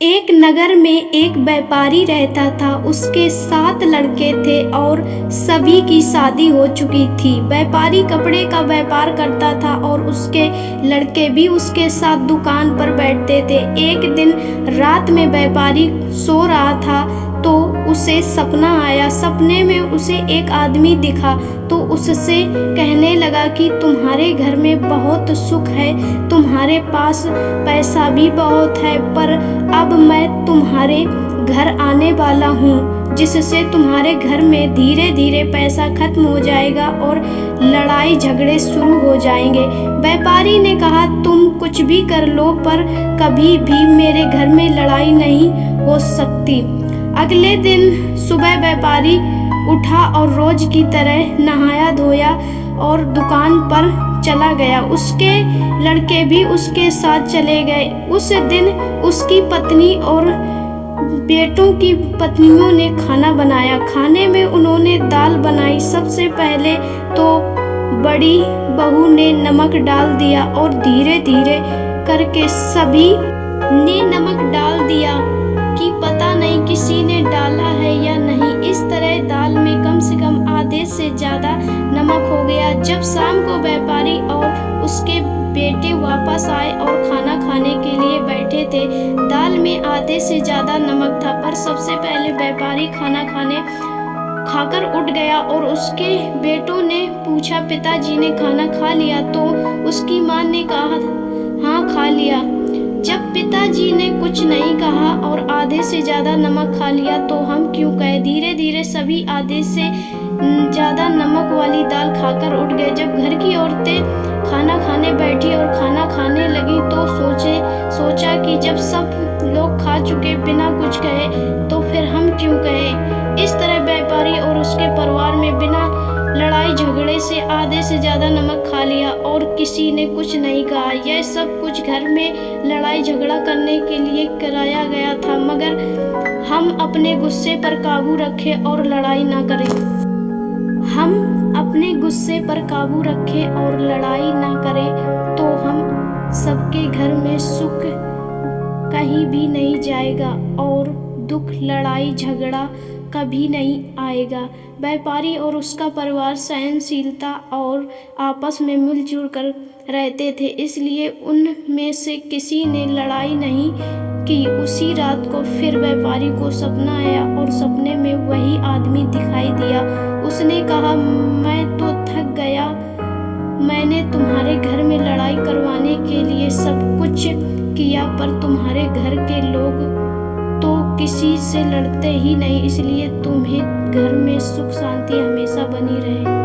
एक नगर में एक व्यापारी रहता था। उसके 7 लड़के थे और सभी की शादी हो चुकी थी। व्यापारी कपड़े का व्यापार करता था और उसके लड़के भी उसके साथ दुकान पर बैठते थे। एक दिन रात में व्यापारी सो रहा था तो उसे सपना आया। सपने में उसे एक आदमी दिखा तो उससे कहने लगा कि तुम्हारे घर में बहुत सुख है, तुम्हारे पास पैसा भी बहुत है, पर अब मैं तुम्हारे घर आने वाला हूँ जिससे तुम्हारे घर में धीरे धीरे पैसा खत्म हो जाएगा और लड़ाई झगड़े शुरू हो जाएंगे। व्यापारी ने कहा तुम कुछ भी कर लो पर कभी भी मेरे घर में लड़ाई नहीं हो सकती। अगले दिन सुबह व्यापारी उठा और रोज की तरह नहाया धोया और दुकान पर चला गया। उसके लड़के भी उसके साथ चले गए। उस दिन उसकी पत्नी और बेटों की पत्नियों ने खाना बनाया। खाने में उन्होंने दाल बनाई। सबसे पहले तो बड़ी बहू ने नमक डाल दिया और धीरे धीरे करके सभी ने नमक डाल दिया कि पता नहीं किसी ने डाला है या नहीं। इस तरह दाल में कम से कम आधे से ज़्यादा नमक हो गया। जब शाम को व्यापारी और उसके बेटे वापस आए और खाना खाने के लिए बैठे थे, दाल में आधे से ज़्यादा नमक था। पर सबसे पहले व्यापारी खाना खाकर उठ गया और उसके बेटों ने पूछा पिताजी ने खाना खा लिया? तो उसकी माँ ने कहा हाँ खा लिया। जब पिताजी ने कुछ नहीं कहा और आधे से ज़्यादा नमक खा लिया तो हम क्यों कहें। धीरे धीरे सभी आधे से ज़्यादा नमक वाली दाल खाकर उठ गए। जब घर की औरतें खाना खाने बैठी और खाना खाने लगी तो सोचा कि जब सब लोग खा चुके बिना कुछ कहे तो फिर हम क्यों कहें। इस तरह व्यापारी और उसके परिवार में बिना लड़ाई झगड़े से आधे से ज़्यादा नमक खा लिया और किसी ने कुछ नहीं कहा। यह सब कुछ घर में लड़ाई झगड़ा करने के लिए कराया गया था, मगर हम अपने गुस्से पर काबू रखें और लड़ाई ना करें। हम अपने गुस्से पर काबू रखें और लड़ाई ना करें तो हम सबके घर में सुख कहीं भी नहीं जाएगा और दुख लड़ाई झगड़ा कभी नहीं आएगा। व्यापारी और उसका परिवार सहनशीलता और आपस में मिलजुल कर रहते थे, इसलिए उनमें से किसी ने लड़ाई नहीं की। उसी रात को फिर व्यापारी को सपना आया और सपने में वही आदमी दिखाई दिया। उसने कहा मैं तो थक गया, मैंने तुम्हारे घर में लड़ाई करवाने के लिए सब कुछ किया पर तुम्हारे घर के लोग तो किसी से लड़ते ही नहीं, इसलिए तुम्हें घर में सुख शांति हमेशा बनी रहे।